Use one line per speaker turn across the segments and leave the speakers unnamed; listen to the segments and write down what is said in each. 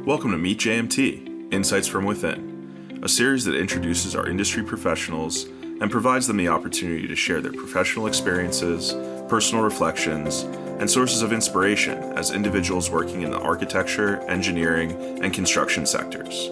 Welcome to Meet JMT, Insights from Within, a series that introduces our industry professionals and provides them the opportunity to share their professional experiences, personal reflections, and sources of inspiration as individuals working in the architecture, engineering, and construction sectors.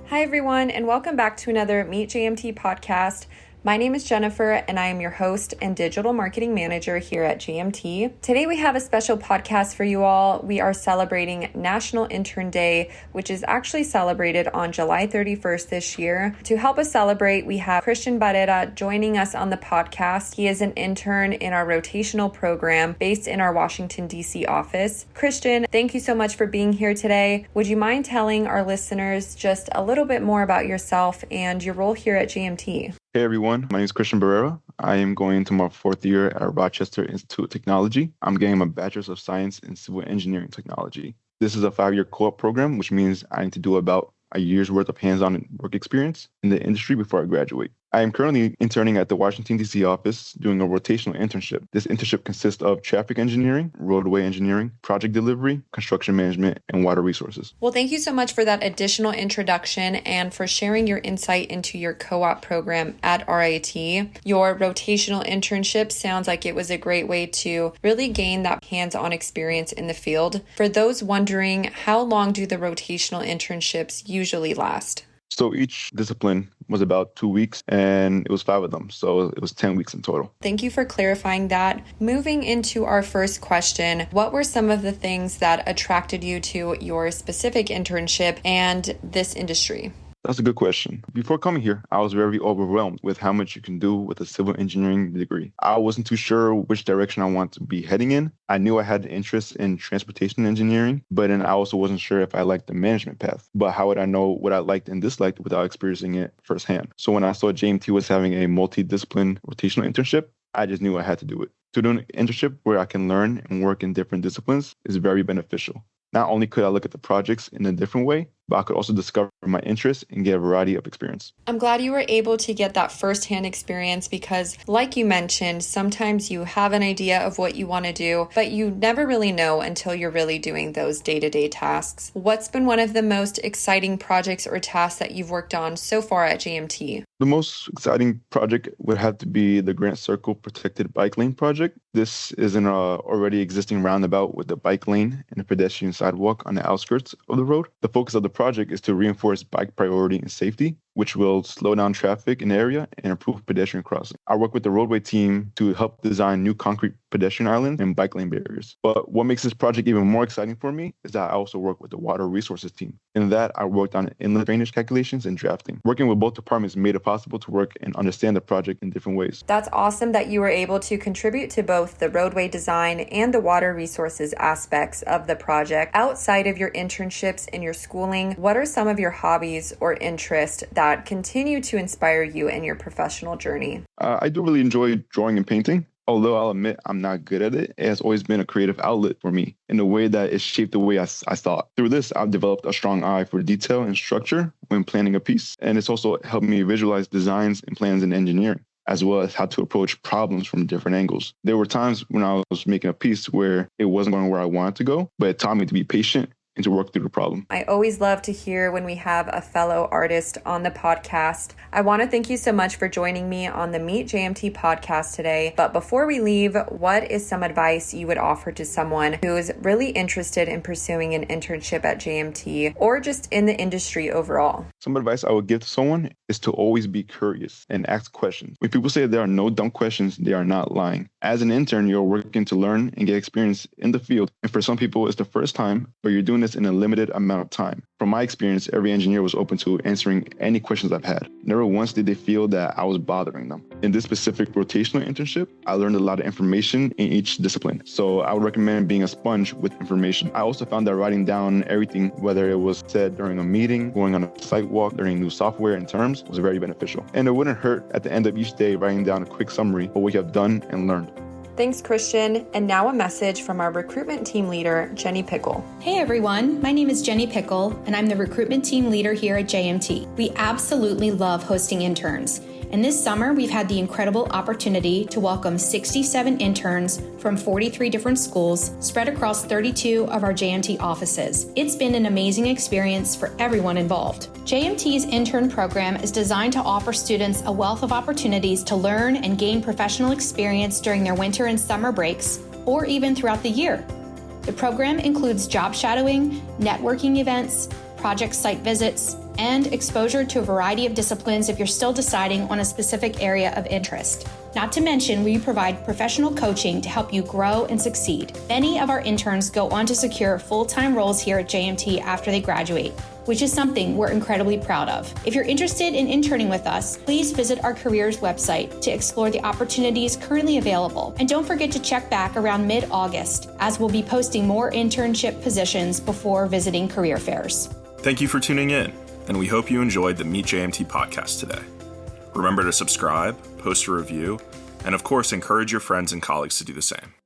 Hi, everyone, and welcome back to another Meet JMT podcast. My name is Jennifer, and I am your host and digital marketing manager here at JMT. Today, we have a special podcast for you all. We are celebrating National Intern Day, which is actually celebrated on July 31st this year. To help us celebrate, we have Christian Barrera joining us on the podcast. He is an intern in our rotational program based in our Washington, D.C. office. Christian, thank you so much for being here today. Would you mind telling our listeners just a little bit more about yourself and your role here at JMT?
Hey everyone, my name is Christian Barrera. I am going into my fourth year at Rochester Institute of Technology. I'm getting my Bachelor's of Science in Civil Engineering Technology. This is a 5-year co-op program, which means I need to do about a year's worth of hands-on work experience in the industry before I graduate. I am currently interning at the Washington, D.C. office doing a rotational internship. This internship consists of traffic engineering, roadway engineering, project delivery, construction management, and water resources.
Well, thank you so much for that additional introduction and for sharing your insight into your co-op program at RIT. Your rotational internship sounds like it was a great way to really gain that hands-on experience in the field. For those wondering, how long do the rotational internships usually last?
So each discipline was about 2 weeks, and it was 5 of them. So it was 10 weeks in total.
Thank you for clarifying that. Moving into our first question, what were some of the things that attracted you to your specific internship and this industry?
That's a good question. Before coming here, I was very overwhelmed with how much you can do with a civil engineering degree. I wasn't too sure which direction I wanted to be heading in. I knew I had an interest in transportation engineering, but then I also wasn't sure if I liked the management path. But how would I know what I liked and disliked without experiencing it firsthand? So when I saw JMT was having a multidiscipline rotational internship, I just knew I had to do it. To do an internship where I can learn and work in different disciplines is very beneficial. Not only could I look at the projects in a different way, but I could also discover my interests and get a variety of experience.
I'm glad you were able to get that firsthand experience because, like you mentioned, sometimes you have an idea of what you want to do, but you never really know until you're really doing those day-to-day tasks. What's been one of the most exciting projects or tasks that you've worked on so far at JMT?
The most exciting project would have to be the Grant Circle Protected Bike Lane project. This is an already existing roundabout with a bike lane and a pedestrian sidewalk on the outskirts of the road. The focus of the project is to reinforce bike priority and safety, which will slow down traffic in the area and improve pedestrian crossing. I work with the roadway team to help design new concrete pedestrian islands and bike lane barriers. But what makes this project even more exciting for me is that I also work with the water resources team. In that, I worked on inlet drainage calculations and drafting. Working with both departments made it possible to work and understand the project in different ways.
That's awesome that you were able to contribute to both the roadway design and the water resources aspects of the project. Outside of your internships and your schooling, what are some of your hobbies or interests that continue to inspire you in your professional journey?
I do really enjoy drawing and painting. Although I'll admit I'm not good at it, it has always been a creative outlet for me in a way that it shaped the way I thought. Through this, I've developed a strong eye for detail and structure when planning a piece. And it's also helped me visualize designs and plans in engineering, as well as how to approach problems from different angles. There were times when I was making a piece where it wasn't going where I wanted to go, but it taught me to be patient and to work through the problem.
I always love to hear when we have a fellow artist on the podcast. I want to thank you so much for joining me on the Meet JMT podcast today. But before we leave, what is some advice you would offer to someone who is really interested in pursuing an internship at JMT or just in the industry overall?
Some advice I would give to someone is to always be curious and ask questions. When people say there are no dumb questions, they are not lying. As an intern, you're working to learn and get experience in the field. And for some people, it's the first time, but you're doing this in a limited amount of time. From my experience, every engineer was open to answering any questions I've had. Never once did they feel that I was bothering them. In this specific rotational internship, I learned a lot of information in each discipline. So I would recommend being a sponge with information. I also found that writing down everything, whether it was said during a meeting, going on a site walk, learning new software and terms, was very beneficial. And it wouldn't hurt at the end of each day writing down a quick summary of what you have done and learned.
Thanks, Christian. And now a message from our recruitment team leader, Jenny Pickel.
Hey everyone, my name is Jenny Pickel, and I'm the recruitment team leader here at JMT. We absolutely love hosting interns. And this summer, we've had the incredible opportunity to welcome 67 interns from 43 different schools spread across 32 of our JMT offices. It's been an amazing experience for everyone involved. JMT's intern program is designed to offer students a wealth of opportunities to learn and gain professional experience during their winter and summer breaks, or even throughout the year. The program includes job shadowing, networking events, project site visits, and exposure to a variety of disciplines if you're still deciding on a specific area of interest. Not to mention, we provide professional coaching to help you grow and succeed. Many of our interns go on to secure full-time roles here at JMT after they graduate, which is something we're incredibly proud of. If you're interested in interning with us, please visit our careers website to explore the opportunities currently available. And don't forget to check back around mid-August, as we'll be posting more internship positions before visiting career fairs.
Thank you for tuning in, and we hope you enjoyed the Meet JMT podcast today. Remember to subscribe, post a review, and of course, encourage your friends and colleagues to do the same.